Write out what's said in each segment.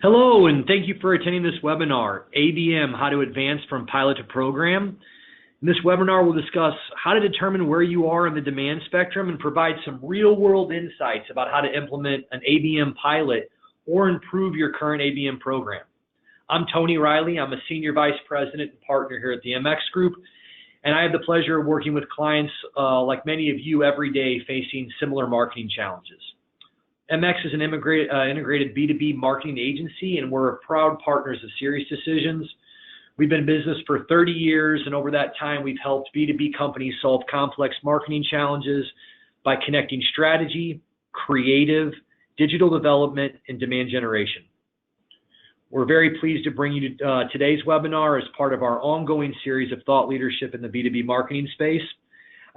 Hello, and thank you for attending this webinar, ABM, How to Advance from Pilot to Program. In this webinar, we'll discuss how to determine where you are in the demand spectrum and provide some real-world insights about how to implement an ABM pilot or improve your current ABM program. I'm Tony Riley. I'm a Senior Vice President and Partner here at the MX Group, and I have the pleasure of working with clients like many of you every day facing similar marketing challenges. MX is an integrated B2B marketing agency, and we're proud partners of Sirius Decisions. We've been in business for 30 years, and over that time, we've helped B2B companies solve complex marketing challenges by connecting strategy, creative, digital development, and demand generation. We're very pleased to bring you today's webinar as part of our ongoing series of thought leadership in the B2B marketing space.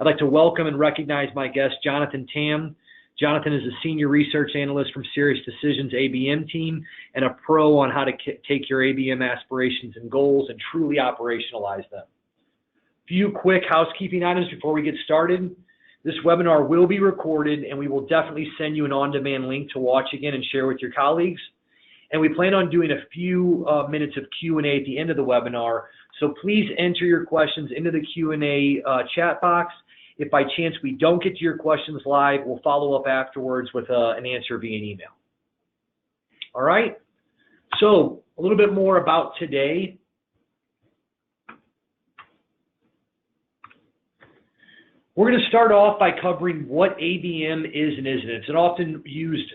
I'd like to welcome and recognize my guest, Jonathan Tam. Jonathan is a senior research analyst from Sirius Decisions ABM team and a pro on how to take your ABM aspirations and goals and truly operationalize them. A few quick housekeeping items before we get started. This webinar will be recorded, and we will definitely send you an on-demand link to watch again and share with your colleagues. And we plan on doing a few minutes of Q&A at the end of the webinar, so please enter your questions into the Q&A chat box. If by chance we don't get to your questions live, we'll follow up afterwards with an answer via email. All right, so a little bit more about today. We're going to start off by covering what ABM is and isn't. It's an often used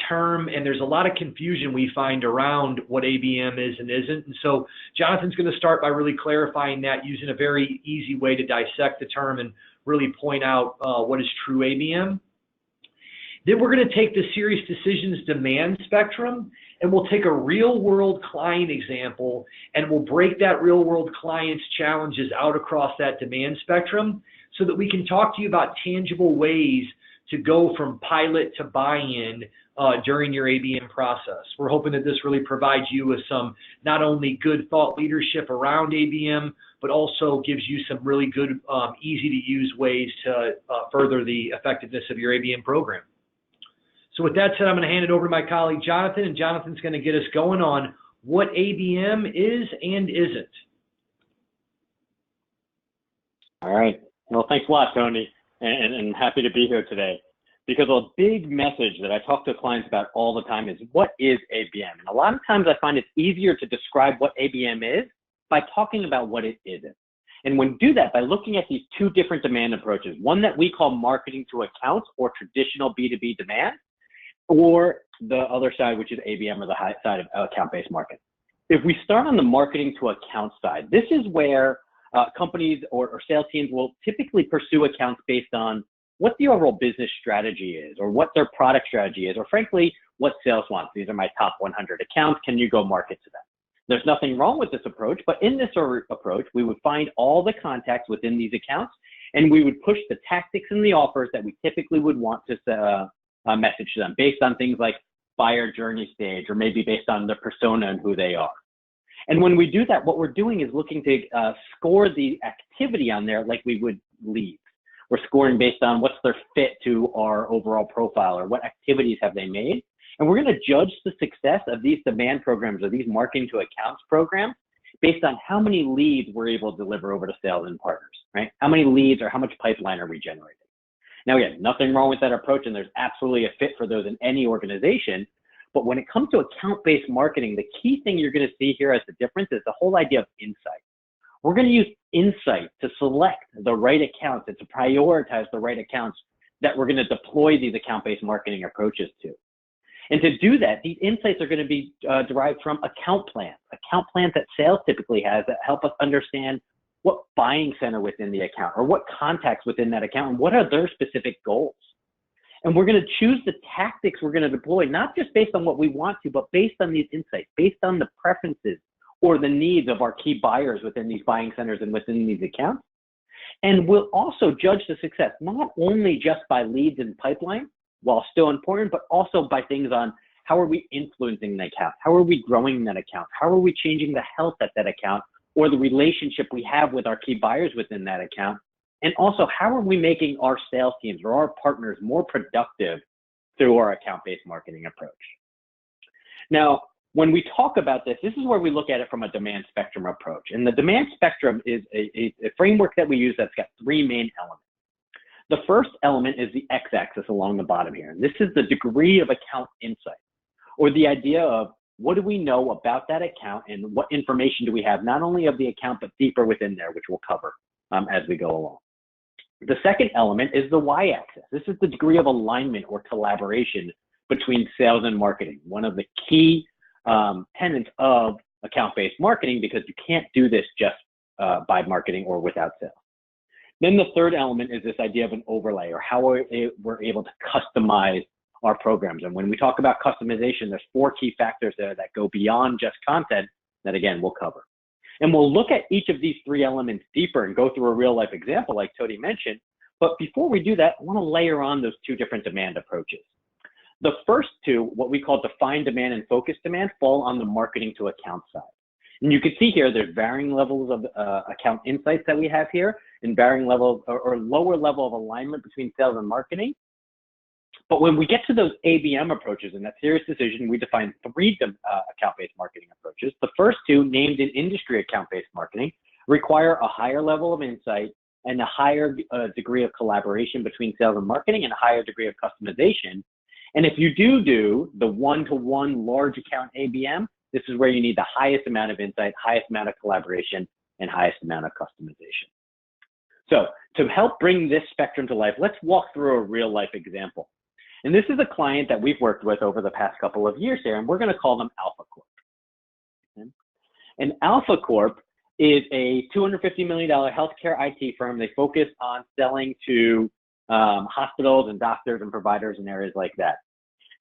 term, and there's a lot of confusion we find around what ABM is and isn't. And so Jonathan's going to start by really clarifying that using a very easy way to dissect the term and really point out what is true ABM. Then we're going to take the Sirius Decisions demand spectrum, and we'll take a real-world client example, and we'll break that real-world client's challenges out across that demand spectrum so that we can talk to you about tangible ways to go from pilot to buy-in during your ABM process. We're hoping that this really provides you with some not only good thought leadership around ABM, but also gives you some really good, easy-to-use ways to further the effectiveness of your ABM program. So with that said, I'm going to hand it over to my colleague Jonathan, and Jonathan's going to get us going on what ABM is and isn't. All right. Well, thanks a lot, Tony, and happy to be here today. Because a big message that I talk to clients about all the time is, what is ABM? And a lot of times I find it's easier to describe what ABM is by talking about what it isn't. And when we do that, by looking at these two different demand approaches, one that we call marketing to accounts or traditional B2B demand, or the other side, which is ABM, or the high side of account-based marketing. If we start on the marketing to account side, this is where companies or sales teams will typically pursue accounts based on what the overall business strategy is, or what their product strategy is, or frankly, what sales wants. These are my top 100 accounts. Can you go market to them? There's nothing wrong with this approach, but in this approach, we would find all the contacts within these accounts, and we would push the tactics and the offers that we typically would want to message to them based on things like buyer journey stage, or maybe based on the persona and who they are. And when we do that, what we're doing is looking to score the activity on there like we would leads. We're scoring based on what's their fit to our overall profile, or what activities have they made. And we're going to judge the success of these demand programs, or these marketing to accounts programs, based on how many leads we're able to deliver over to sales and partners, right? How many leads or how much pipeline are we generating? Now, again, nothing wrong with that approach, and there's absolutely a fit for those in any organization. But when it comes to account-based marketing, the key thing you're going to see here as the difference is the whole idea of insight. We're going to use insight to select the right accounts and to prioritize the right accounts that we're going to deploy these account-based marketing approaches to. And to do that, these insights are going to be derived from account plans that sales typically has that help us understand what buying center within the account, or what contacts within that account, and what are their specific goals. And we're going to choose the tactics we're going to deploy, not just based on what we want to, but based on these insights, based on the preferences or the needs of our key buyers within these buying centers and within these accounts. And we'll also judge the success, not only just by leads and pipeline, while still important, but also by things on how are we influencing the account? How are we growing that account? How are we changing the health at that account, or the relationship we have with our key buyers within that account? And also, how are we making our sales teams or our partners more productive through our account-based marketing approach? Now, when we talk about this, this is where we look at it from a demand spectrum approach. And the demand spectrum is a framework that we use that's got three main elements. The first element is the x-axis along the bottom here. And this is the degree of account insight, or the idea of what do we know about that account and what information do we have, not only of the account, but deeper within there, which we'll cover as we go along. The second element is the y-axis. This is the degree of alignment or collaboration between sales and marketing, one of the key tenets of account-based marketing, because you can't do this just by marketing or without sales. Then the third element is this idea of an overlay, or how we're able to customize our programs. And when we talk about customization, there's four key factors there that go beyond just content that, again, we'll cover. And we'll look at each of these three elements deeper and go through a real life example like Tony mentioned. But before we do that, I want to layer on those two different demand approaches. The first two, what we call defined demand and focused demand, fall on the marketing to account side. And you can see here, there's varying levels of account insights that we have here, and varying levels or lower level of alignment between sales and marketing. But when we get to those ABM approaches and that serious decision, we define three account-based marketing approaches. The first two, named in industry account-based marketing, require a higher level of insight and a higher degree of collaboration between sales and marketing and a higher degree of customization. And if you do the one-to-one large account ABM, this is where you need the highest amount of insight, highest amount of collaboration, and highest amount of customization. So to help bring this spectrum to life, let's walk through a real life example. And this is a client that we've worked with over the past couple of years here, and we're going to call them Alpha Corp. Okay? And Alpha Corp is a $250 million healthcare IT firm. They focus on selling to hospitals and doctors and providers in areas like that.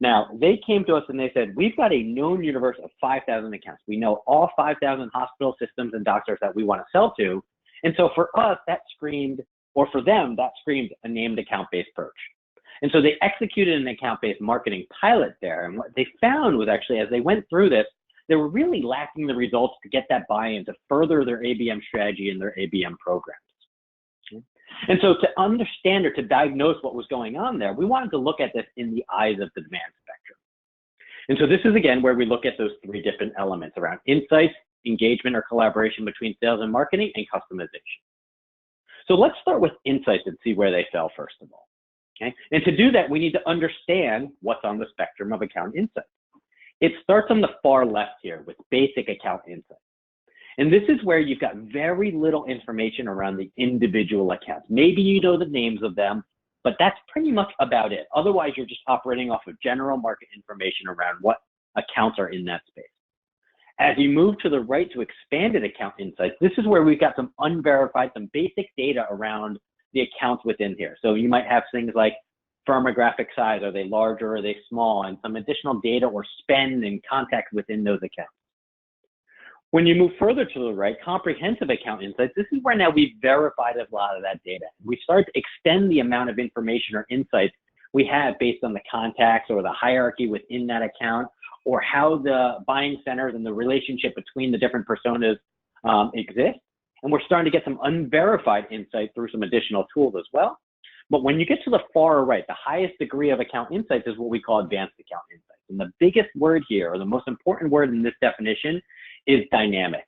Now, they came to us and they said, we've got a known universe of 5,000 accounts. We know all 5,000 hospital systems and doctors that we want to sell to. And so for us, that screamed, or for them, that screamed a named account-based approach. And so they executed an account-based marketing pilot there. And what they found was actually, as they went through this, they were really lacking the results to get that buy-in to further their ABM strategy and their ABM programs. Okay? And so to understand or to diagnose what was going on there, we wanted to look at this in the eyes of the demand spectrum. And so this is, again, where we look at those three different elements around insights, engagement or collaboration between sales and marketing, and customization. So let's start with insights and see where they fell, first of all. Okay? And to do that, we need to understand what's on the spectrum of account insights. It starts on the far left here with basic account insights. And this is where you've got very little information around the individual accounts. Maybe you know the names of them, but that's pretty much about it. Otherwise, you're just operating off of general market information around what accounts are in that space. As you move to the right to expanded account insights, this is where we've got some unverified, some basic data around the accounts within here. So you might have things like firmographic size, are they large or are they small, and some additional data or spend and contact within those accounts. When you move further to the right, comprehensive account insights, this is where now we've verified a lot of that data. We start to extend the amount of information or insights we have based on the contacts or the hierarchy within that account, or how the buying centers and the relationship between the different personas exist. And we're starting to get some unverified insight through some additional tools as well. But when you get to the far right, the highest degree of account insights is what we call advanced account insights. And the biggest word here, or the most important word in this definition, is dynamic.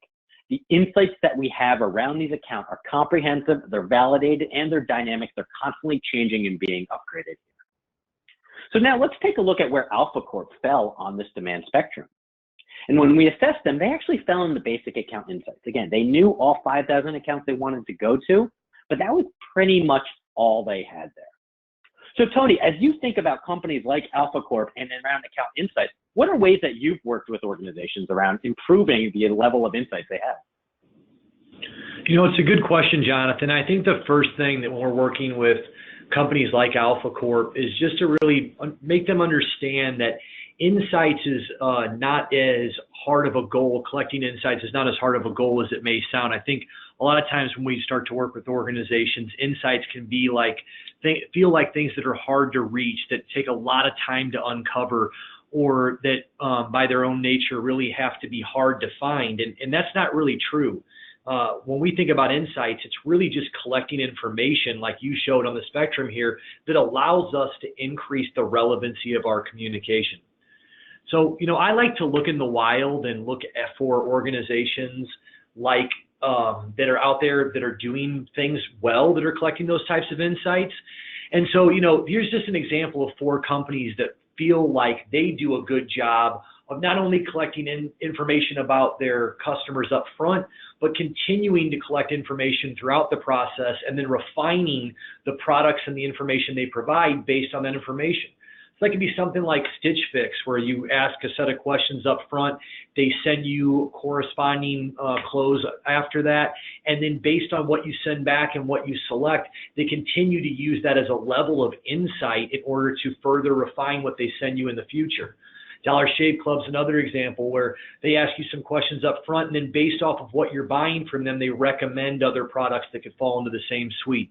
The insights that we have around these accounts are comprehensive, they're validated, and they're dynamic. They're constantly changing and being upgraded. So now let's take a look at where Alpha Corp fell on this demand spectrum. And when we assessed them, they actually fell in the basic account insights. Again, they knew all 5,000 accounts they wanted to go to, but that was pretty much all they had there. So Tony, as you think about companies like Alpha Corp and around account insights, what are ways that you've worked with organizations around improving the level of insights they have? You know, it's a good question, Jonathan. I think the first thing that when we're working with companies like Alpha Corp is just to really make them understand that insights is not as hard of a goal. Collecting insights is not as hard of a goal as it may sound. I think a lot of times when we start to work with organizations, insights can be like, feel like things that are hard to reach, that take a lot of time to uncover, or that by their own nature really have to be hard to find. And that's not really true. When we think about insights, it's really just collecting information like you showed on the spectrum here that allows us to increase the relevancy of our communication. So, I like to look in the wild and look for organizations like that are out there that are doing things well, that are collecting those types of insights. And so, here's just an example of 4 companies that feel like they do a good job of not only collecting information about their customers up front, but continuing to collect information throughout the process and then refining the products and the information they provide based on that information. So that can be something like Stitch Fix, where you ask a set of questions up front, they send you corresponding close after that, and then based on what you send back and what you select, they continue to use that as a level of insight in order to further refine what they send you in the future. Dollar Shave Club's another example where they ask you some questions up front, and then based off of what you're buying from them, they recommend other products that could fall into the same suite.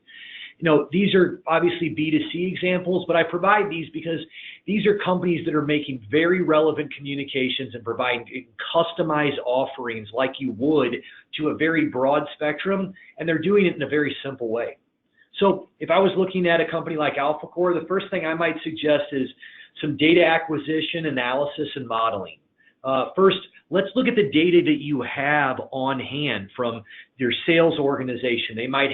These are obviously B2C examples, but I provide these because these are companies that are making very relevant communications and providing customized offerings like you would to a very broad spectrum, and they're doing it in a very simple way. So if I was looking at a company like AlphaCore, the first thing I might suggest is some data acquisition, analysis, and modeling. First, let's look at the data that you have on hand from your sales organization. They might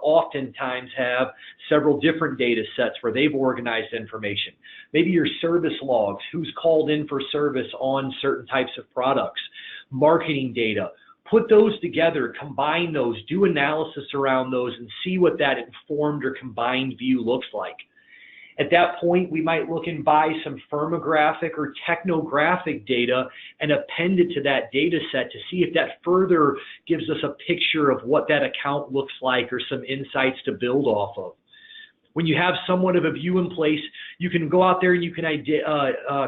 oftentimes have several different data sets where they've organized information. Maybe your service logs, who's called in for service on certain types of products, marketing data. Put those together, combine those, do analysis around those, and see what that informed or combined view looks like. At that point, we might look and buy some firmographic or technographic data and append it to that data set to see if that further gives us a picture of what that account looks like or some insights to build off of. When you have somewhat of a view in place, you can go out there and you can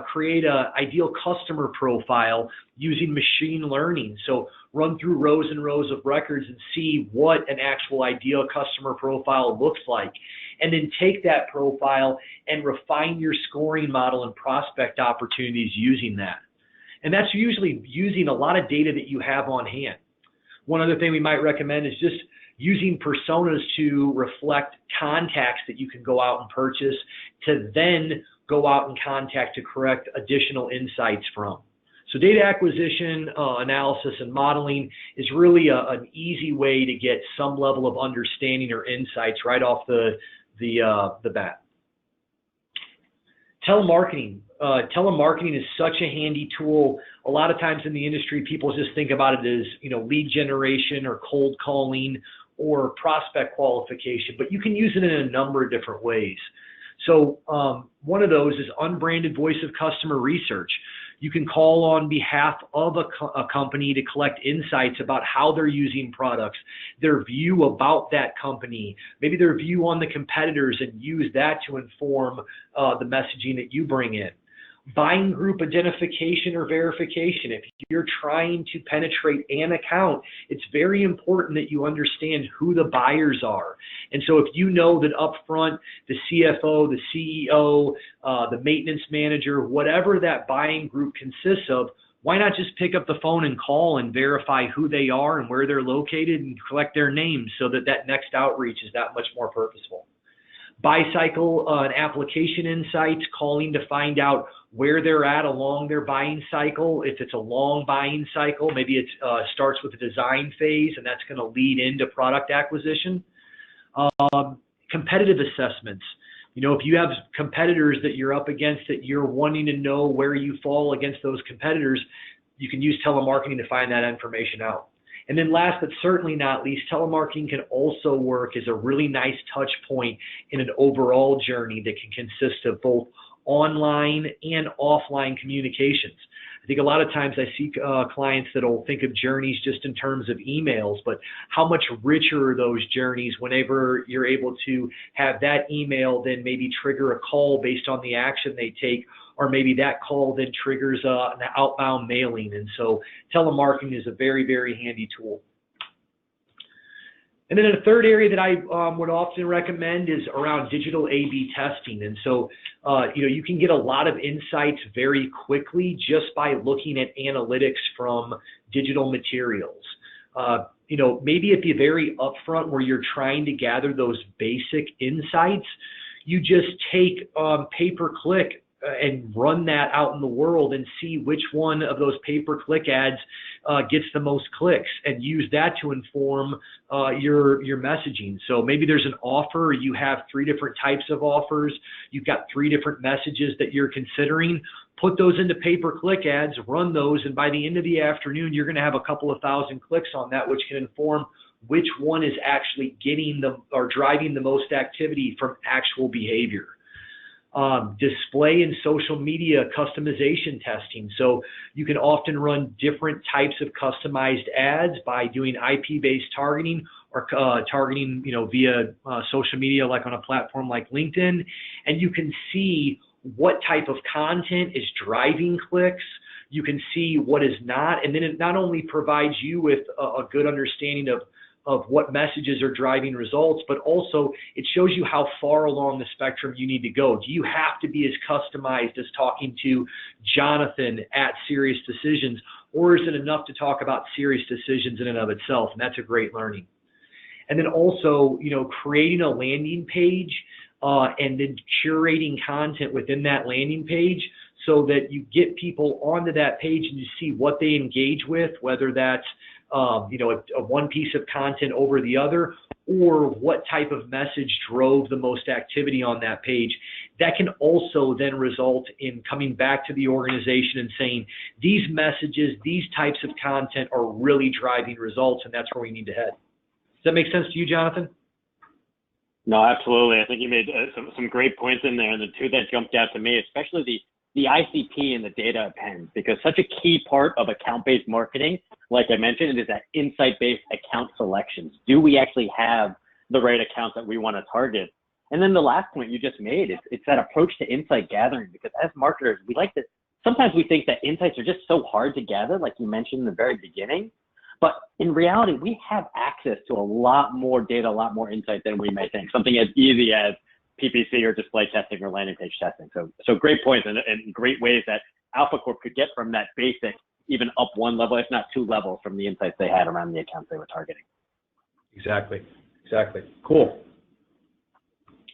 create an ideal customer profile using machine learning. So run through rows and rows of records and see what an actual ideal customer profile looks like. And then take that profile and refine your scoring model and prospect opportunities using that. And that's usually using a lot of data that you have on hand. One other thing we might recommend is just using personas to reflect contacts that you can go out and purchase to then go out and contact to correct additional insights from. So data acquisition, analysis, and modeling is really an easy way to get some level of understanding or insights right off the bat. Telemarketing. Telemarketing is such a handy tool. A lot of times in the industry, people just think about it as lead generation or cold calling or prospect qualification, but you can use it in a number of different ways. So one of those is unbranded voice of customer research. You can call on behalf of a company to collect insights about how they're using products, their view about that company, maybe their view on the competitors, and use that to inform the messaging that you bring in. Buying group identification or verification. If you're trying to penetrate an account, it's very important that you understand who the buyers are. And so if you know that up front, the CFO, the CEO, the maintenance manager, whatever that buying group consists of, why not just pick up the phone and call and verify who they are and where they're located and collect their names so that that next outreach is that much more purposeful. Buy cycle and application insights, calling to find out where they're at along their buying cycle. If it's a long buying cycle, maybe it starts with the design phase, and that's going to lead into product acquisition. Competitive assessments. If you have competitors that you're up against that you're wanting to know where you fall against those competitors, you can use telemarketing to find that information out. And then last but certainly not least, telemarketing can also work as a really nice touch point in an overall journey that can consist of both online and offline communications. I think a lot of times I see clients that will think of journeys just in terms of emails, but how much richer are those journeys whenever you're able to have that email then maybe trigger a call based on the action they take, or maybe that call then triggers an outbound mailing. And so telemarketing is a very, very handy tool. And then a third area that I would often recommend is around digital A/B testing. And so, you can get a lot of insights very quickly just by looking at analytics from digital materials. Maybe at the very upfront where you're trying to gather those basic insights, you just take pay-per-click and run that out in the world and see which one of those pay-per-click ads gets the most clicks, and use that to inform your messaging. So maybe there's an offer, you have 3 different types of offers, you've got 3 different messages that you're considering. Put those into pay-per-click ads, run those, and by the end of the afternoon, you're going to have a couple of thousand clicks on that, which can inform which one is actually getting or driving the most activity from actual behavior. Display and social media customization testing. So you can often run different types of customized ads by doing IP-based targeting or targeting, via social media, like on a platform like LinkedIn, and you can see what type of content is driving clicks. You can see what is not, and then it not only provides you with a good understanding of what messages are driving results, but also it shows you how far along the spectrum you need to go. Do you have to be as customized as talking to Jonathan at Serious Decisions, or is it enough to talk about Serious Decisions in and of itself? And that's a great learning. And then also, creating a landing page and then curating content within that landing page so that you get people onto that page and you see what they engage with, whether that's a one piece of content over the other, or what type of message drove the most activity on that page. That can also then result in coming back to the organization and saying, these messages, these types of content are really driving results, and that's where we need to head. Does that make sense to you, Jonathan? No, absolutely. I think you made some great points in there, and the 2 that jumped out to me, especially the ICP and the data appends, because such a key part of account-based marketing, like I mentioned, is that insight-based account selections. Do we actually have the right accounts that we want to target? And then the last point you just made, it's that approach to insight gathering, because as marketers, sometimes we think that insights are just so hard to gather, like you mentioned in the very beginning. But in reality, we have access to a lot more data, a lot more insight than we may think. Something as easy as PPC or display testing or landing page testing. So great points and great ways that Alpha Corp could get from that basic even up 1 level, if not 2 levels, from the insights they had around the accounts they were targeting. Exactly. Cool.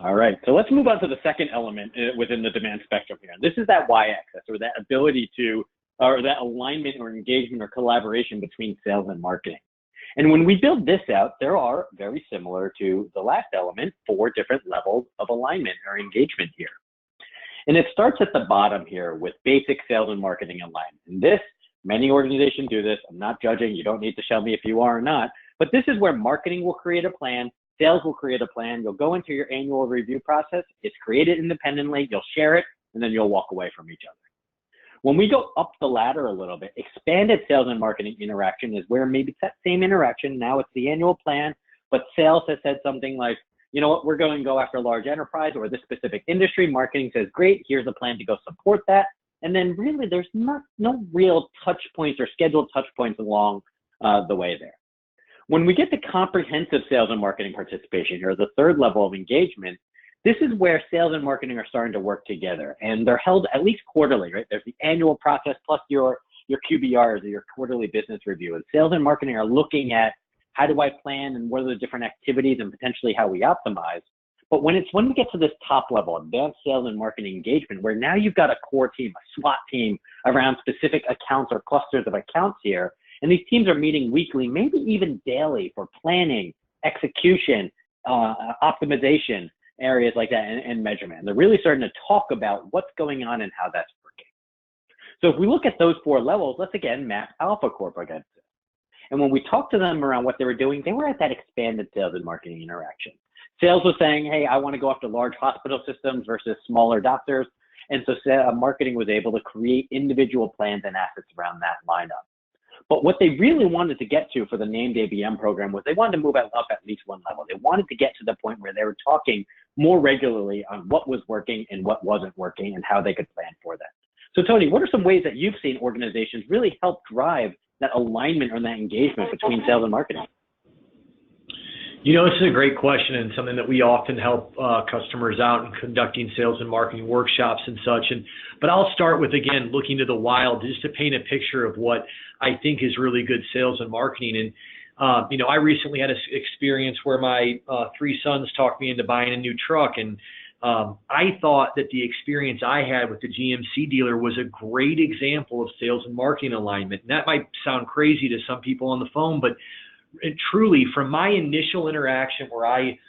All right, so let's move on to the second element within the demand spectrum here. This is that y-axis, or that ability to, or that alignment or engagement or collaboration between sales and marketing. And when we build this out, there are, very similar to the last element, 4 different levels of alignment or engagement here. And it starts at the bottom here with basic sales and marketing alignment. And this, many organizations do this. I'm not judging. You don't need to show me if you are or not. But this is where marketing will create a plan, sales will create a plan. You'll go into your annual review process. It's created independently. You'll share it, and then you'll walk away from each other. When we go up the ladder a little bit, expanded sales and marketing interaction is where maybe it's that same interaction. Now it's the annual plan, but sales has said something like, you know what, we're going to go after a large enterprise or this specific industry. Marketing says, great, here's a plan to go support that. And then really there's no real touch points or scheduled touch points along the way there. When we get to comprehensive sales and marketing participation, or the 3rd level of engagement, this is where sales and marketing are starting to work together, and they're held at least quarterly, right? There's the annual process plus your QBRs or your quarterly business review. And sales and marketing are looking at how do I plan and what are the different activities and potentially how we optimize. But when we get to this top level, advanced sales and marketing engagement, where now you've got a core team, a SWAT team around specific accounts or clusters of accounts here, and these teams are meeting weekly, maybe even daily, for planning, execution, optimization, areas like that, and measurement. And they're really starting to talk about what's going on and how that's working. So if we look at those 4 levels, let's again map Alpha Corp against it. And when we talked to them around what they were doing, they were at that expanded sales and marketing interaction. Sales was saying, hey, I want to go after large hospital systems versus smaller doctors. And so marketing was able to create individual plans and assets around that lineup. But what they really wanted to get to for the named ABM program was they wanted to move up at least 1 level. They wanted to get to the point where they were talking more regularly on what was working and what wasn't working and how they could plan for that. So Tony, what are some ways that you've seen organizations really help drive that alignment or that engagement between sales and marketing? This is a great question, and something that we often help customers out in conducting sales and marketing workshops and such. But I'll start with, again, looking to the wild, just to paint a picture of what I think is really good sales and marketing. And I recently had an experience where my 3 sons talked me into buying a new truck, and I thought that the experience I had with the GMC dealer was a great example of sales and marketing alignment. And that might sound crazy to some people on the phone, but truly, from my initial interaction where I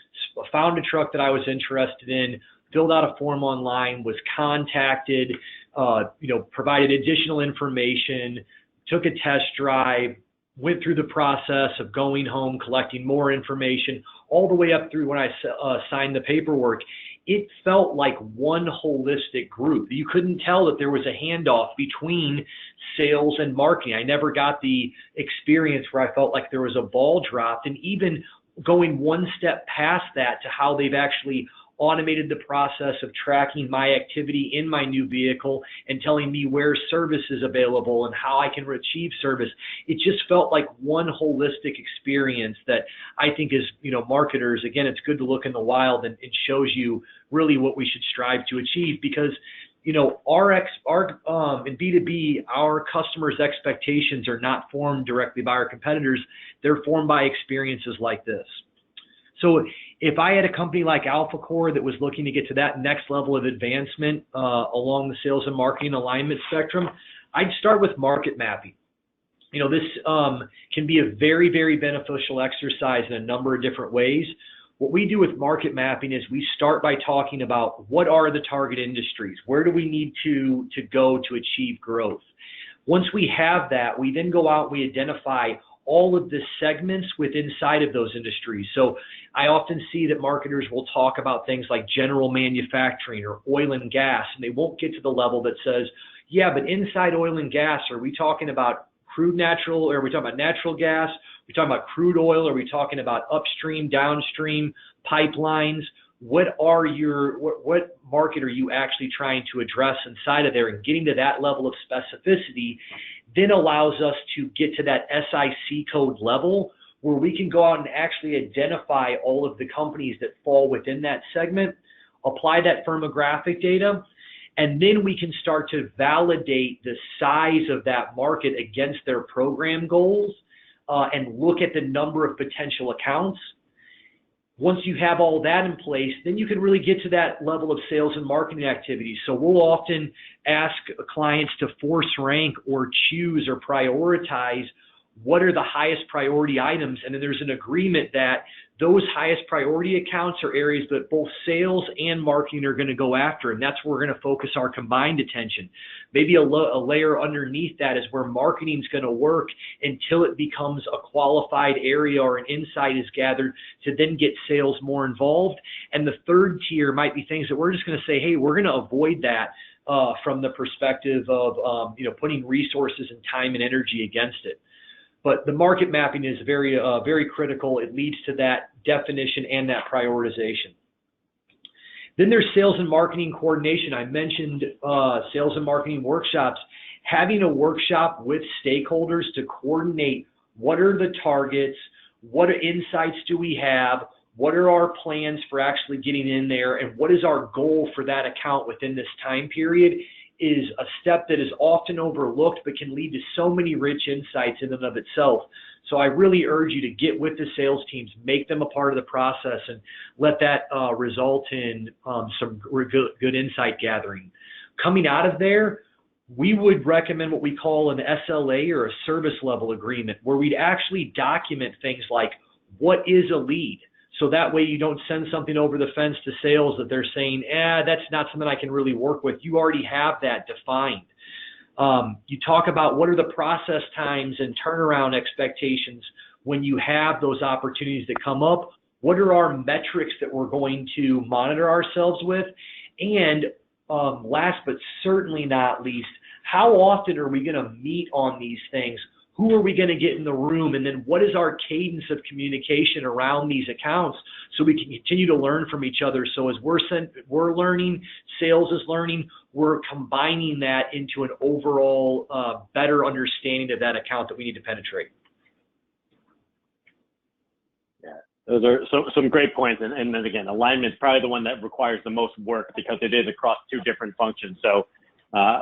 found a truck that I was interested in, filled out a form online, was contacted, provided additional information, took a test drive, went through the process of going home, collecting more information, all the way up through when I signed the paperwork, it felt like one holistic group. You couldn't tell that there was a handoff between sales and marketing. I never got the experience where I felt like there was a ball dropped. And even going one step past that to how they've actually automated the process of tracking my activity in my new vehicle and telling me where service is available and how I can achieve service. It just felt like one holistic experience that I think is, marketers, again, it's good to look in the wild, and it shows you really what we should strive to achieve, because in B2B, our customers' expectations are not formed directly by our competitors. They're formed by experiences like this. So if I had a company like AlphaCore that was looking to get to that next level of advancement along the sales and marketing alignment spectrum, I'd start with market mapping. This can be a very, very beneficial exercise in a number of different ways. What we do with market mapping is we start by talking about what are the target industries, where do we need to go to achieve growth. Once we have that, we then go out and we identify all of the segments inside of those industries. So I often see that marketers will talk about things like general manufacturing or oil and gas, and they won't get to the level that says, yeah, but inside oil and gas, are we talking about natural gas? Are we talking about crude oil? Are we talking about upstream, downstream pipelines? What market are you actually trying to address inside of there? And getting to that level of specificity then allows us to get to that SIC code level where we can go out and actually identify all of the companies that fall within that segment, apply that firmographic data, and then we can start to validate the size of that market against their program goals and look at the number of potential accounts. Once you have all that in place, then you can really get to that level of sales and marketing activities. So we'll often ask clients to force rank or choose or prioritize what are the highest priority items. And then there's an agreement that those highest priority accounts are areas that both sales and marketing are going to go after. And that's where we're going to focus our combined attention. Maybe a layer underneath that is where marketing is going to work until it becomes a qualified area or an insight is gathered to then get sales more involved. And the third tier might be things that we're just going to say, hey, we're going to avoid that from the perspective of putting resources and time and energy against it. But the market mapping is very critical. It leads to that definition and that prioritization. Then there's sales and marketing coordination. I mentioned sales and marketing workshops. Having a workshop with stakeholders to coordinate what are the targets, what insights do we have, what are our plans for actually getting in there, and what is our goal for that account within this time period is a step that is often overlooked but can lead to so many rich insights in and of itself. So I really urge you to get with the sales teams, make them a part of the process, and let that result in some good insight gathering. Coming out of there, we would recommend what we call an SLA or a service level agreement, where we'd actually document things like what is a lead. So that way you don't send something over the fence to sales that they're saying, that's not something I can really work with. You already have that defined. You talk about what are the process times and turnaround expectations when you have those opportunities that come up. What are our metrics that we're going to monitor ourselves with? And last but certainly not least, how often are we going to meet on these things? Who are we going to get in the room? And then what is our cadence of communication around these accounts so we can continue to learn from each other? So as we're learning, sales is learning, we're combining that into an overall better understanding of that account that we need to penetrate. Yeah, those are some great points. And then again, alignment is probably the one that requires the most work because it is across two different functions. So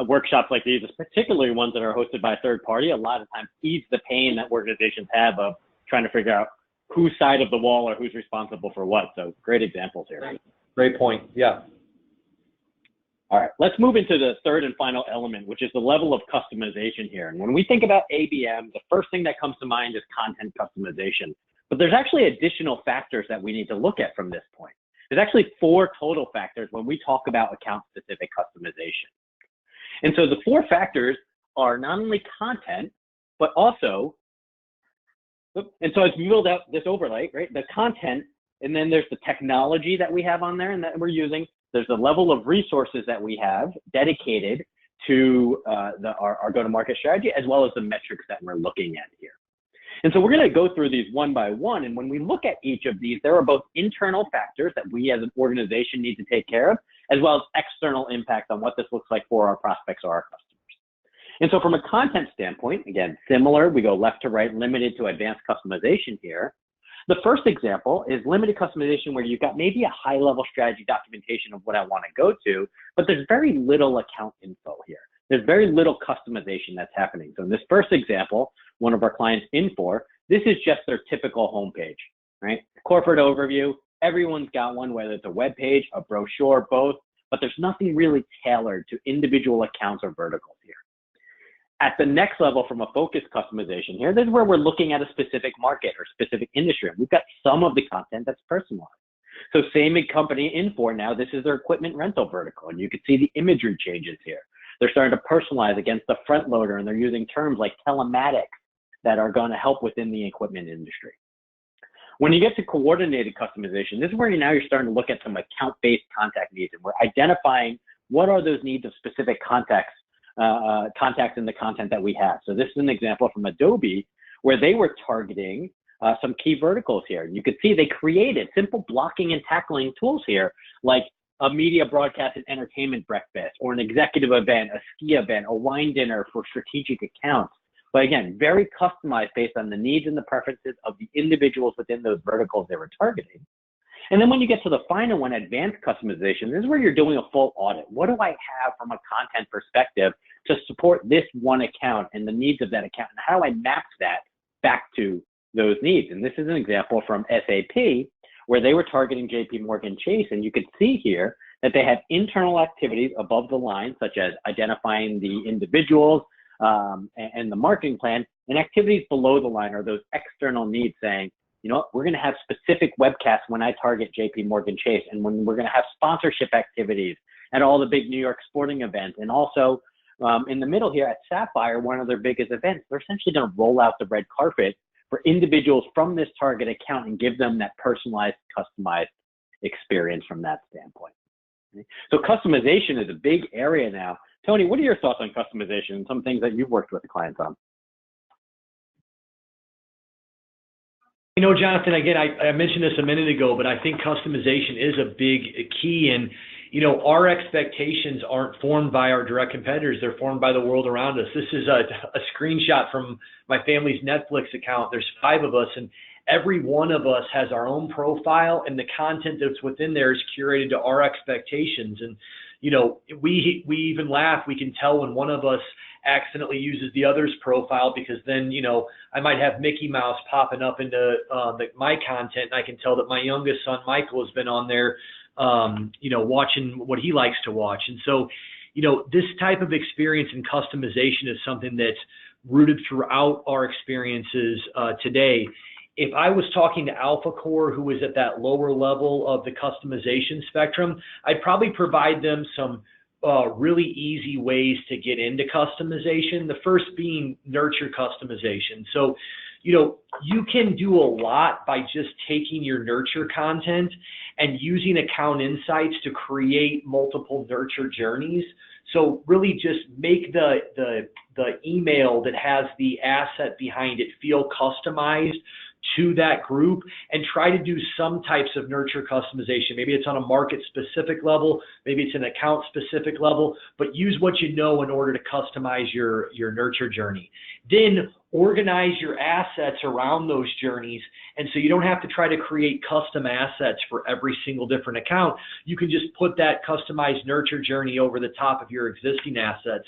workshops like these, particularly ones that are hosted by a third party, a lot of times ease the pain that organizations have of trying to figure out whose side of the wall or who's responsible for what. So great examples here. Great point. Yeah. All right, let's move into the third and final element, which is the level of customization here. And when we think about ABM, the first thing that comes to mind is content customization. But there's actually additional factors that we need to look at from this point. There's actually 4 total factors when we talk about account-specific customization. And so the 4 factors are not only content, but also, and so I've built out this overlay, right? The content, and then there's the technology that we have on there and that we're using. There's the level of resources that we have dedicated to our go-to-market strategy, as well as the metrics that we're looking at here. And so we're going to go through these one by one. And when we look at each of these, there are both internal factors that we as an organization need to take care of, as well as external impact on what this looks like for our prospects or our customers. And so from a content standpoint, again, similar, we go left to right, limited to advanced customization here. The first example is limited customization, where you've got maybe a high-level strategy documentation of what I want to go to, but there's very little account info here. There's very little customization that's happening. So in this first example, one of our clients, Infor, this is just their typical homepage, right? Corporate overview, everyone's got one, whether it's a web page, a brochure, both, but there's nothing really tailored to individual accounts or verticals here. At the next level, from a focused customization here, this is where we're looking at a specific market or specific industry. We've got some of the content that's personalized. So same company, Infor, now this is their equipment rental vertical, and you can see the imagery changes here. They're starting to personalize against the front loader, and they're using terms like telematics that are going to help within the equipment industry. When you get to coordinated customization, this is where you're starting to look at some account-based contact needs, and we're identifying what are those needs of specific contacts in the content that we have. So this is an example from Adobe where they were targeting some key verticals here. And you could see they created simple blocking and tackling tools here, like a media broadcast and entertainment breakfast, or an executive event, a ski event, a wine dinner for strategic accounts. But again, very customized based on the needs and the preferences of the individuals within those verticals they were targeting. And then when you get to the final one, advanced customization, this is where you're doing a full audit. What do I have from a content perspective to support this one account and the needs of that account? And how do I map that back to those needs? And this is an example from SAP where they were targeting JP Morgan Chase. And you could see here that they had internal activities above the line, such as identifying the individuals and the marketing plan, and activities below the line are those external needs saying, you know what, we're going to have specific webcasts when I target JP Morgan Chase, and when we're going to have sponsorship activities at all the big New York sporting events. And also in the middle here at Sapphire, one of their biggest events, they're essentially going to roll out the red carpet for individuals from this target account and give them that personalized, customized experience from that standpoint. So customization is a big area now. Tony, what are your thoughts on customization and some things that you've worked with the clients on? You know, Jonathan, again, I mentioned this a minute ago, but I think customization is a big key. And, you know, our expectations aren't formed by our direct competitors. They're formed by the world around us. This is a screenshot from my family's Netflix account. There's 5 of us, and every one of us has our own profile, and the content that's within there is curated to our expectations. And, you know, we even laugh. We can tell when one of us accidentally uses the other's profile, because then, you know, I might have Mickey Mouse popping up into my content, and I can tell that my youngest son, Michael, has been on there, you know, watching what he likes to watch. And so, you know, this type of experience and customization is something that's rooted throughout our experiences today. If I was talking to Alpha Core, who was at that lower level of the customization spectrum, I'd probably provide them some really easy ways to get into customization. The first being nurture customization. So, you know, you can do a lot by just taking your nurture content and using account insights to create multiple nurture journeys. So really just make the email that has the asset behind it feel customized to that group, and try to do some types of nurture customization. Maybe it's on a market specific level, maybe it's an account specific level, but use what you know in order to customize your nurture journey. Then organize your assets around those journeys, and so you don't have to try to create custom assets for every single different account. You can just put that customized nurture journey over the top of your existing assets.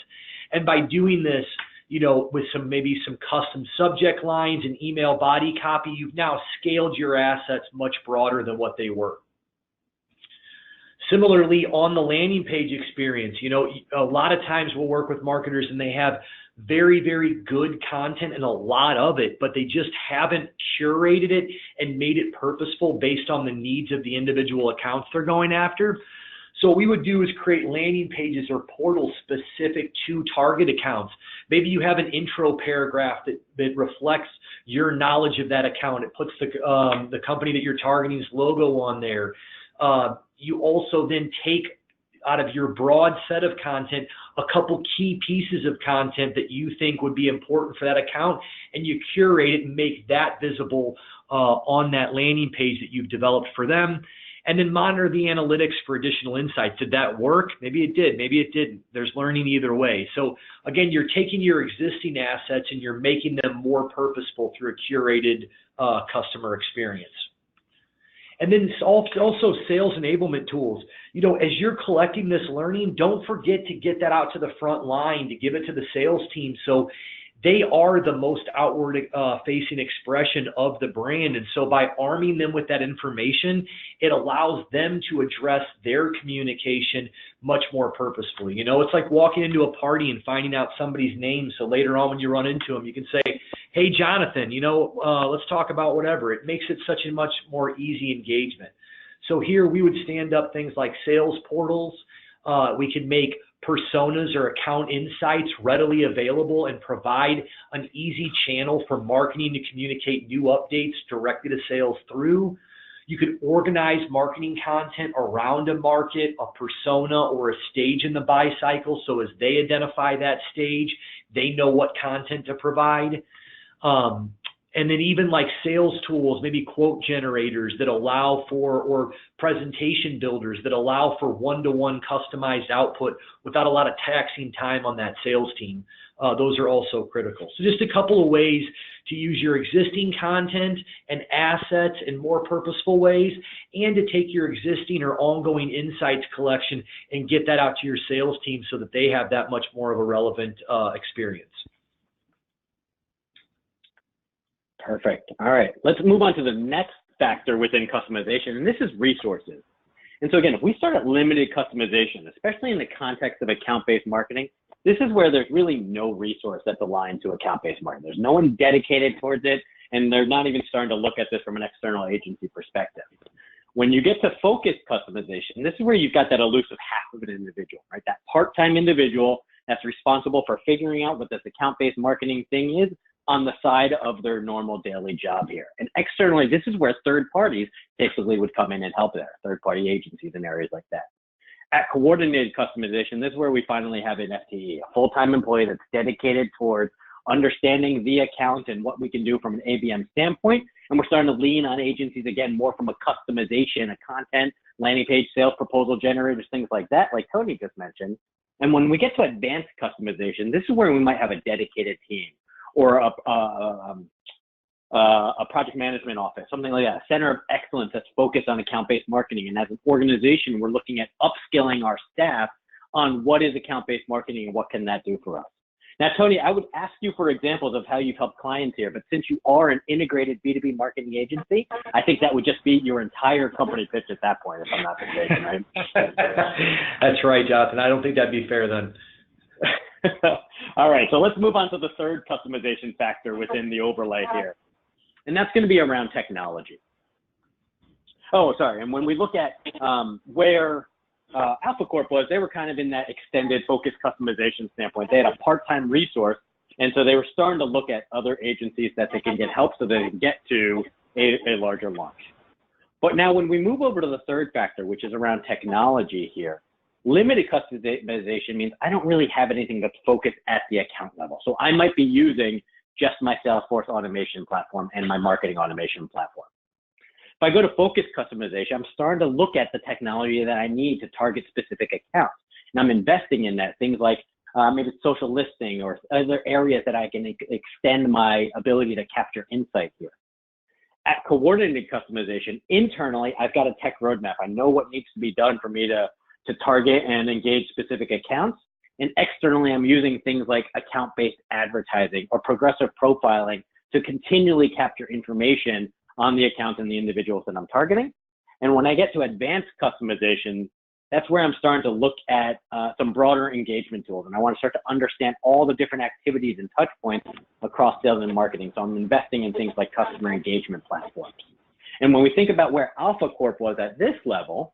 And by doing this, you know, with maybe some custom subject lines and email body copy, you've now scaled your assets much broader than what they were. Similarly, on the landing page experience, a lot of times we'll work with marketers and they have very, very good content and a lot of it, but they just haven't curated it and made it purposeful based on the needs of the individual accounts they're going after. So what we would do is create landing pages or portals specific to target accounts. Maybe you have an intro paragraph that reflects your knowledge of that account. It puts the company that you're targeting's logo on there. You also then take out of your broad set of content a couple key pieces of content that you think would be important for that account, and you curate it and make that visible on that landing page that you've developed for them. And then monitor the analytics for additional insights. Did that work? Maybe it did, maybe it didn't. There's learning either way. So again, you're taking your existing assets and you're making them more purposeful through a curated customer experience. And then also sales enablement tools. As you're collecting this learning, don't forget to get that out to the front line, to give it to the sales team, so they are the most outward facing expression of the brand. And so by arming them with that information, it allows them to address their communication much more purposefully. It's like walking into a party and finding out somebody's name, so later on when you run into them, you can say, hey, Jonathan, let's talk about whatever. It makes it such a much more easy engagement. So here we would stand up things like sales portals. We could make personas or account insights readily available and provide an easy channel for marketing to communicate new updates directly to sales through. You could organize marketing content around a market, a persona, or a stage in the buy cycle. So as they identify that stage, they know what content to provide. And then even like sales tools, maybe quote generators that allow for, or presentation builders that allow for one-to-one customized output without a lot of taxing time on that sales team. Those are also critical. So just a couple of ways to use your existing content and assets in more purposeful ways, and to take your existing or ongoing insights collection and get that out to your sales team so that they have that much more of a relevant experience. Perfect. All right, let's move on to the next factor within customization, and this is resources. And so again, if we start at limited customization, especially in the context of account-based marketing, this is where there's really no resource that's aligned to account-based marketing. There's no one dedicated towards it, and they're not even starting to look at this from an external agency perspective. When you get to focused customization, this is where you've got that elusive half of an individual, right? That part-time individual that's responsible for figuring out what this account-based marketing thing is on the side of their normal daily job here. And externally, this is where third parties typically would come in and help there, third-party agencies in areas like that. At coordinated customization, this is where we finally have an FTE, a full-time employee that's dedicated towards understanding the account and what we can do from an ABM standpoint. And we're starting to lean on agencies, again, more from a customization, a content, landing page, sales proposal generators, things like that, like Tony just mentioned. And when we get to advanced customization, this is where we might have a dedicated team, or a project management office, something like that, a center of excellence that's focused on account-based marketing. And as an organization, we're looking at upskilling our staff on what is account-based marketing and what can that do for us. Now, Tony, I would ask you for examples of how you've helped clients here, but since you are an integrated B2B marketing agency, I think that would just be your entire company pitch at that point, if I'm not mistaken, right? That's right, Jonathan. I don't think that'd be fair then. All right, so let's move on to the third customization factor within the overlay here, and that's going to be around technology. Oh, sorry, and when we look at where Alpha Corp was, they were kind of in that extended focused customization standpoint. They had a part-time resource, and so they were starting to look at other agencies that they can get help so they can get to a larger launch. But now when we move over to the third factor, which is around technology here, limited customization means I don't really have anything that's focused at the account level. So I might be using just my Salesforce automation platform and my marketing automation platform. If I go to focused customization, I'm starting to look at the technology that I need to target specific accounts. And I'm investing in that, things like maybe social listing or other areas that I can extend my ability to capture insight here. At coordinated customization, internally, I've got a tech roadmap. I know what needs to be done for me to target and engage specific accounts. And externally, I'm using things like account-based advertising or progressive profiling to continually capture information on the accounts and the individuals that I'm targeting. And when I get to advanced customization, that's where I'm starting to look at some broader engagement tools. And I want to start to understand all the different activities and touch points across sales and marketing. So I'm investing in things like customer engagement platforms. And when we think about where Alpha Corp was at this level,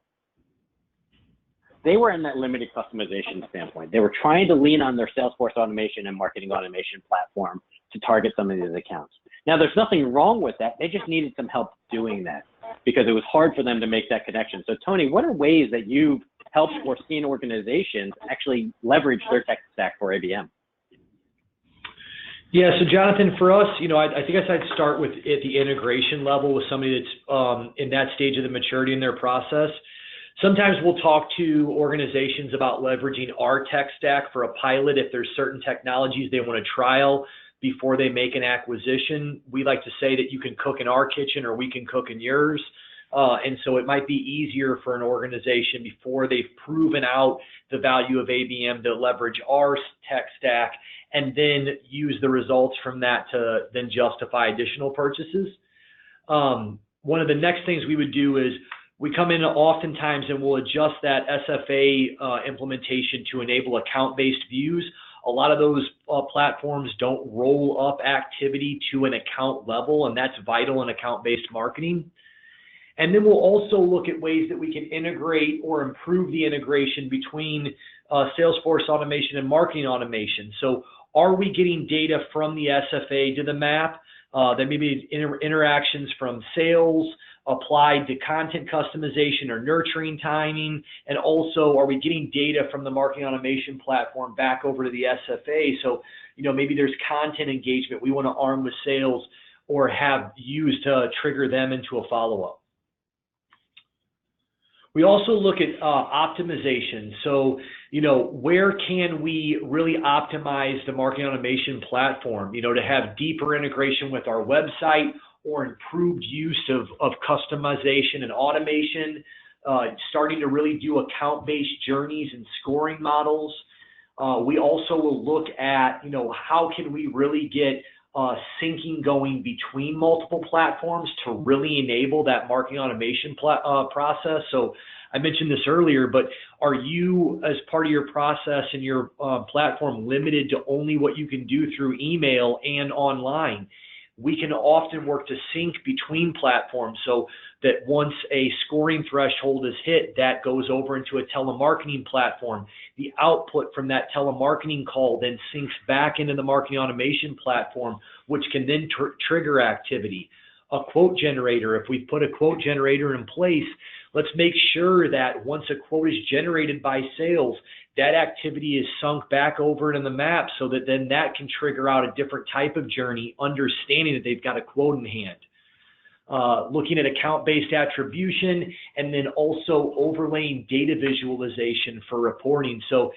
they were in that limited customization standpoint. They were trying to lean on their Salesforce automation and marketing automation platform to target some of these accounts. Now, there's nothing wrong with that. They just needed some help doing that because it was hard for them to make that connection. So, Tony, what are ways that you've helped or seen organizations actually leverage their tech stack for ABM? Yeah, so Jonathan, for us, I think I'd start with at the integration level with somebody that's in that stage of the maturity in their process. Sometimes we'll talk to organizations about leveraging our tech stack for a pilot if there's certain technologies they want to trial before they make an acquisition. We like to say that you can cook in our kitchen or we can cook in yours. And so it might be easier for an organization before they've proven out the value of ABM to leverage our tech stack and then use the results from that to then justify additional purchases. One of the next things we would do is we come in oftentimes and we'll adjust that SFA implementation to enable account-based views. A lot of those platforms don't roll up activity to an account level, and that's vital in account-based marketing. And then we'll also look at ways that we can integrate or improve the integration between Salesforce automation and marketing automation. So are we getting data from the SFA to the map? There may be interactions from sales applied to content customization or nurturing timing, and also are we getting data from the marketing automation platform back over to the SFA? So, maybe there's content engagement we want to arm with sales or have used to trigger them into a follow-up. We also look at optimization. So, where can we really optimize the marketing automation platform, to have deeper integration with our website or improved use of customization and automation, starting to really do account-based journeys and scoring models. We also will look at, how can we really get syncing going between multiple platforms to really enable that marketing automation process. So I mentioned this earlier, but are you, as part of your process and your platform, limited to only what you can do through email and online? We can often work to sync between platforms so that once a scoring threshold is hit, that goes over into a telemarketing platform. The output from that telemarketing call then syncs back into the marketing automation platform, which can then trigger activity. A quote generator, if we put a quote generator in place, let's make sure that once a quote is generated by sales, that activity is sunk back over in the map so that then that can trigger out a different type of journey, understanding that they've got a quote in hand. Looking at account-based attribution and then also overlaying data visualization for reporting. So,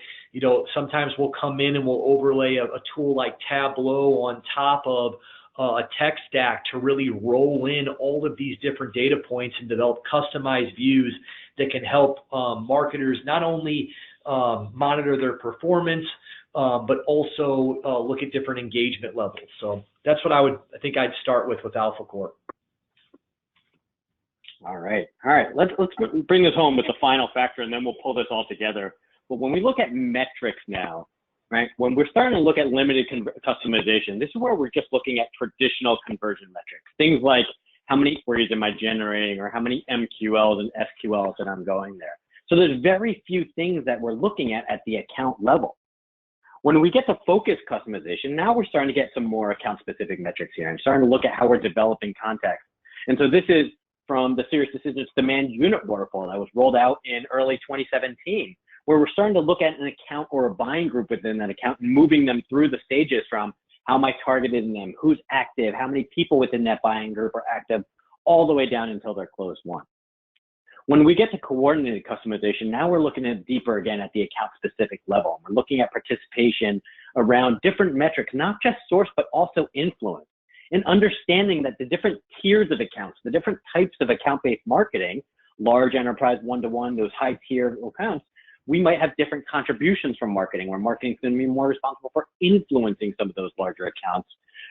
sometimes we'll come in and we'll overlay a tool like Tableau on top of a tech stack to really roll in all of these different data points and develop customized views that can help marketers not only monitor their performance, but also look at different engagement levels. So that's what I think I'd start with Alpha Corp. All right. Let's bring this home with the final factor, and then we'll pull this all together. But when we look at metrics now, right, when we're starting to look at limited customization, this is where we're just looking at traditional conversion metrics. Things like how many queries am I generating or how many MQLs and SQLs that I'm going there. So there's very few things that we're looking at the account level. When we get to focus customization, now we're starting to get some more account-specific metrics here and starting to look at how we're developing context. And so this is from the Serious Decisions Demand Unit Waterfall that was rolled out in early 2017, where we're starting to look at an account or a buying group within that account and moving them through the stages from how am I targeting them, who's active, how many people within that buying group are active, all the way down until they're closed won. When we get to coordinated customization, now we're looking at deeper again at the account-specific level. We're looking at participation around different metrics, not just source, but also influence, and understanding that the different tiers of accounts, the different types of account-based marketing, large enterprise one-to-one, those high-tier accounts, we might have different contributions from marketing, where marketing is going to be more responsible for influencing some of those larger accounts,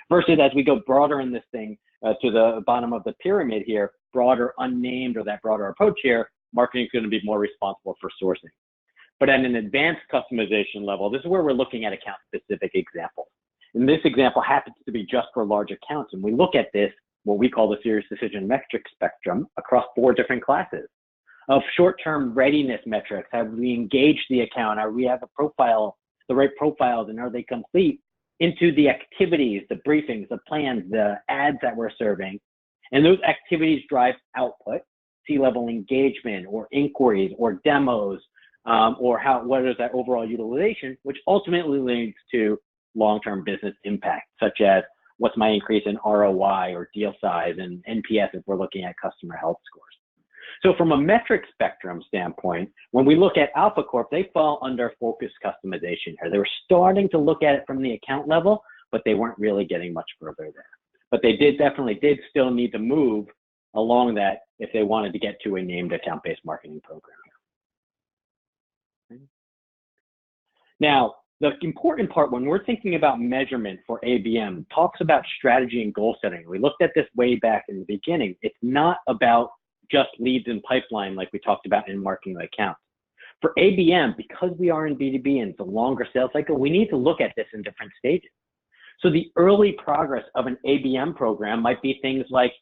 versus as we go broader in this thing to the bottom of the pyramid here, broader unnamed or that broader approach here, marketing is going to be more responsible for sourcing. But at an advanced customization level, this is where we're looking at account-specific examples. And this example happens to be just for large accounts. And we look at this, what we call the serious decision metric spectrum, across 4 different classes of short-term readiness metrics. Have we engaged the account? Are we have a profile, the right profiles, and are they complete? Into the activities, the briefings, the plans, the ads that we're serving. And those activities drive output, C-level engagement or inquiries or demos, or what is that overall utilization, which ultimately leads to long-term business impact, such as what's my increase in ROI or deal size and NPS if we're looking at customer health scores. So from a metric spectrum standpoint, when we look at Alpha Corp, they fall under focused customization here. They were starting to look at it from the account level, but they weren't really getting much further there. But they definitely did still need to move along that if they wanted to get to a named account-based marketing program here. Now, the important part when we're thinking about measurement for ABM talks about strategy and goal setting. We looked at this way back in the beginning. It's not about just leads and pipeline like we talked about in marketing accounts. For ABM, because we are in B2B and it's a longer sales cycle, we need to look at this in different stages. So the early progress of an ABM program might be things like,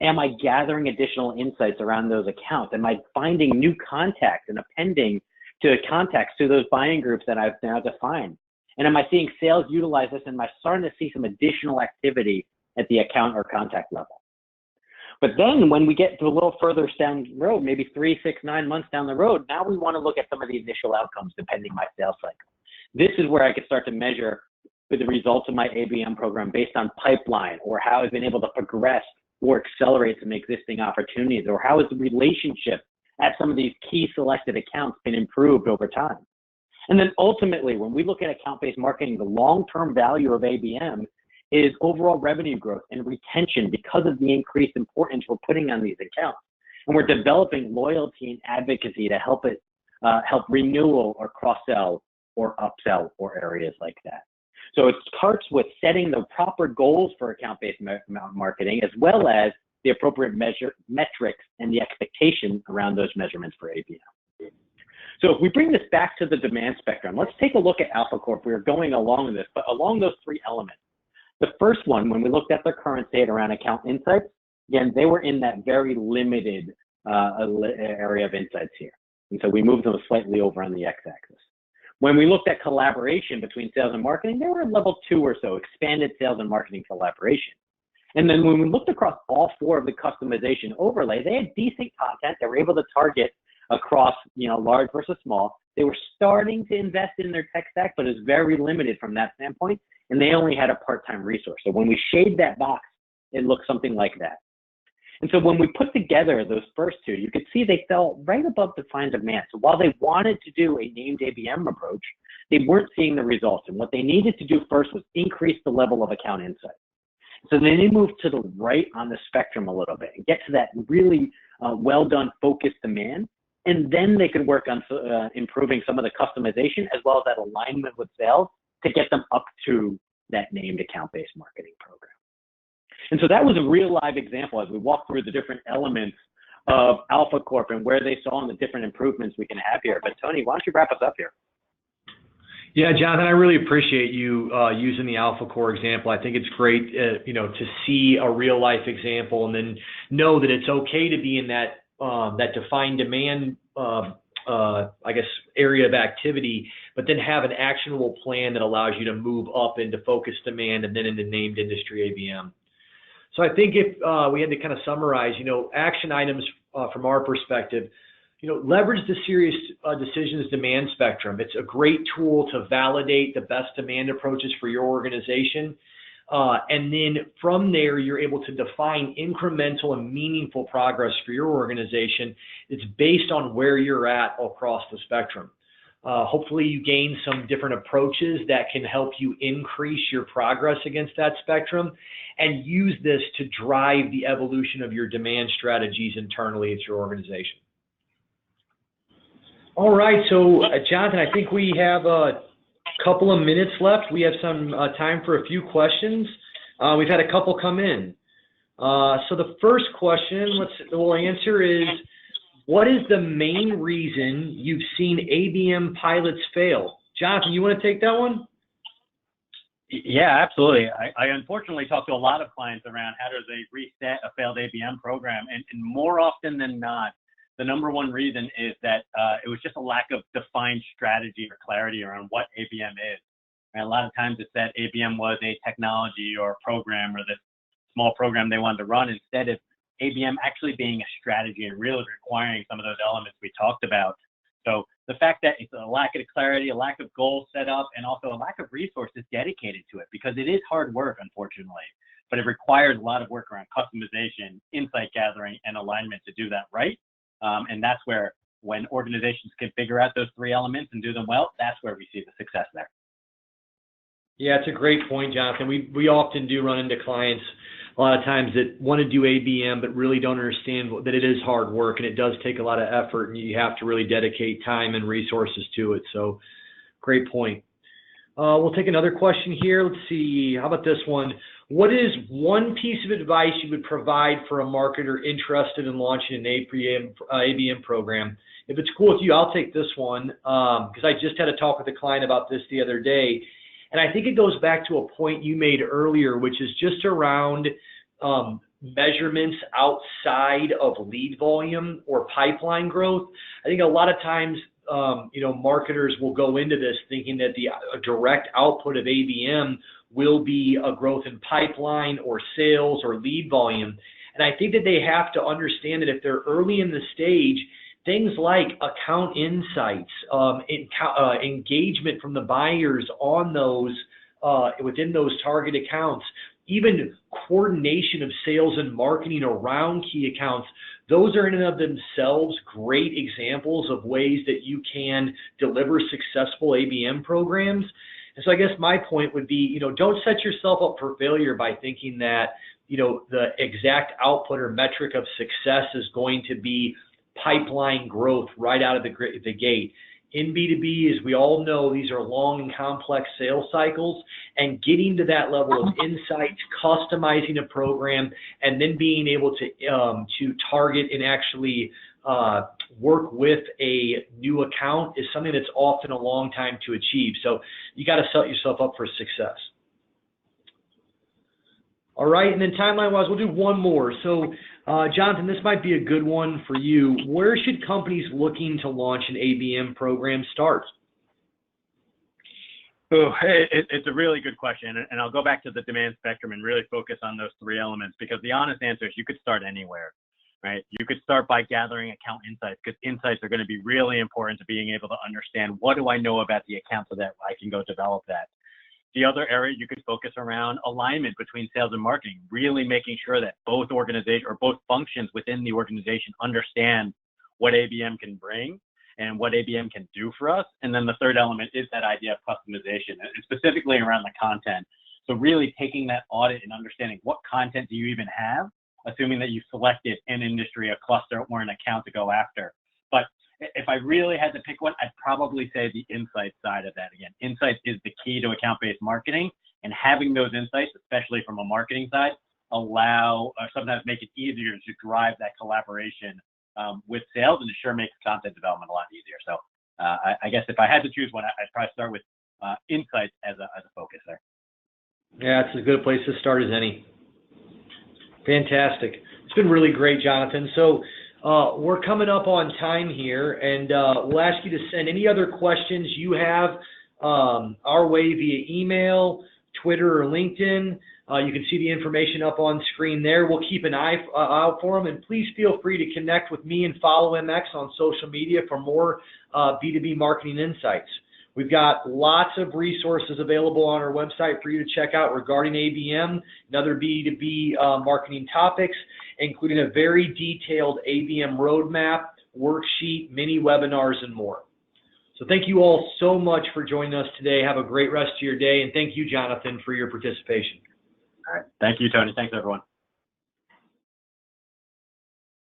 am I gathering additional insights around those accounts? Am I finding new contacts and appending to contacts to those buying groups that I've now defined? And am I seeing sales utilize this? And am I starting to see some additional activity at the account or contact level? But then when we get to a little further down the road, maybe 3, 6, 9 months down the road, now we want to look at some of the initial outcomes depending on my sales cycle. This is where I could start to measure the results of my ABM program based on pipeline, or how I've been able to progress or accelerate some existing opportunities, or how has the relationship at some of these key selected accounts been improved over time. And then ultimately, when we look at account-based marketing, the long-term value of ABM is overall revenue growth and retention because of the increased importance we're putting on these accounts. And we're developing loyalty and advocacy to help help renewal or cross-sell or upsell or areas like that. So it starts with setting the proper goals for account-based marketing, as well as the appropriate metrics and the expectation around those measurements for ABM. So if we bring this back to the demand spectrum, let's take a look at Alpha Corp. We're going along this, but along those 3 elements. The first one, when we looked at their current state around account insights, again, they were in that very limited area of insights here. And so we moved them slightly over on the x-axis. When we looked at collaboration between sales and marketing, they were at level 2 or so, expanded sales and marketing collaboration. And then when we looked across all 4 of the customization overlay, they had decent content. They were able to target across, large versus small. They were starting to invest in their tech stack, but it's very limited from that standpoint. And they only had a part-time resource. So when we shade that box, it looks something like that. And so when we put together those first 2, you could see they fell right above defined demand. So while they wanted to do a named ABM approach, they weren't seeing the results. And what they needed to do first was increase the level of account insight. So then they moved to the right on the spectrum a little bit and get to that really well-done focused demand. And then they could work on improving some of the customization as well as that alignment with sales to get them up to that named account-based marketing program. And so that was a real live example as we walk through the different elements of Alpha Corp and where they saw and the different improvements we can have here. But Tony, why don't you wrap us up here? Yeah, Jonathan, I really appreciate you using the Alpha Core example. I think it's great, to see a real life example and then know that it's okay to be in that that defined demand, area of activity, but then have an actionable plan that allows you to move up into focused demand and then into named industry ABM. So I think if we had to kind of summarize, action items from our perspective, leverage the serious decisions demand spectrum. It's a great tool to validate the best demand approaches for your organization. And then from there, you're able to define incremental and meaningful progress for your organization. It's based on where you're at across the spectrum. Hopefully you gain some different approaches that can help you increase your progress against that spectrum and use this to drive the evolution of your demand strategies internally at your organization. All right, so Jonathan, I think we have a couple of minutes left. We have some time for a few questions. We've had a couple come in. So the first question we'll answer is, what is the main reason you've seen ABM pilots fail? Jonathan, you want to take that one? Yeah, absolutely. I unfortunately talk to a lot of clients around how do they reset a failed ABM program, and more often than not, the number one reason is that it was just a lack of defined strategy or clarity around what ABM is. And a lot of times it's that ABM was a technology or a program or this small program they wanted to run instead of ABM actually being a strategy and really requiring some of those elements we talked about. So the fact that it's a lack of clarity, a lack of goals set up, and also a lack of resources dedicated to it, because it is hard work, unfortunately, but it requires a lot of work around customization, insight gathering, and alignment to do that right. And that's where, when organizations can figure out those three elements and do them well, that's where we see the success there. Yeah, it's a great point, Jonathan. We often do run into clients a lot of times that want to do ABM but really don't understand that it is hard work and it does take a lot of effort and you have to really dedicate time and resources to it. So great point. We'll take another question here. Let's see. How about this one? What is one piece of advice you would provide for a marketer interested in launching an ABM program? If it's cool with you, I'll take this one because I just had a talk with a client about this the other day. And I think it goes back to a point you made earlier, which is just around measurements outside of lead volume or pipeline growth. I think a lot of times, marketers will go into this thinking that the direct output of ABM will be a growth in pipeline or sales or lead volume. And I think that they have to understand that if they're early in the stage, things like account insights, engagement from the buyers on those, within those target accounts, even coordination of sales and marketing around key accounts, those are in and of themselves great examples of ways that you can deliver successful ABM programs. And so I guess my point would be, don't set yourself up for failure by thinking that, the exact output or metric of success is going to be pipeline growth right out of the gate. In B2B, as we all know, these are long and complex sales cycles, and getting to that level of insights, customizing a program, and then being able to target and actually work with a new account is something that's often a long time to achieve. So you got to set yourself up for success. All right, and then timeline-wise, we'll do one more. So, Jonathan, this might be a good one for you. Where should companies looking to launch an ABM program start? Oh, it's a really good question, and I'll go back to the demand spectrum and really focus on those three elements, because the honest answer is you could start anywhere, right? You could start by gathering account insights, because insights are going to be really important to being able to understand what do I know about the account so that I can go develop that. The other area you could focus around alignment between sales and marketing, really making sure that both organizations or both functions within the organization understand what ABM can bring and what ABM can do for us. And then the third element is that idea of customization, and specifically around the content. So really taking that audit and understanding what content do you even have, assuming that you selected an industry, a cluster, or an account to go after. But if I really had to pick one, I'd probably say the insights side of that. Again, insights is the key to account-based marketing, and having those insights, especially from a marketing side, allow or sometimes make it easier to drive that collaboration with sales, and it sure makes content development a lot easier. So I guess if I had to choose one, I'd probably start with insights as a focus there. Yeah, it's as good a place to start as any. Fantastic. It's been really great, Jonathan. So we're coming up on time here, and we'll ask you to send any other questions you have our way via email, Twitter, or LinkedIn. You can see the information up on screen there. We'll keep an eye out for them, and please feel free to connect with me and follow MX on social media for more B2B marketing insights. We've got lots of resources available on our website for you to check out regarding ABM and other B2B marketing topics, including a very detailed ABM roadmap, worksheet, mini webinars, and more. So thank you all so much for joining us today. Have a great rest of your day, and thank you, Jonathan, for your participation. All right. Thank you, Tony. Thanks, everyone.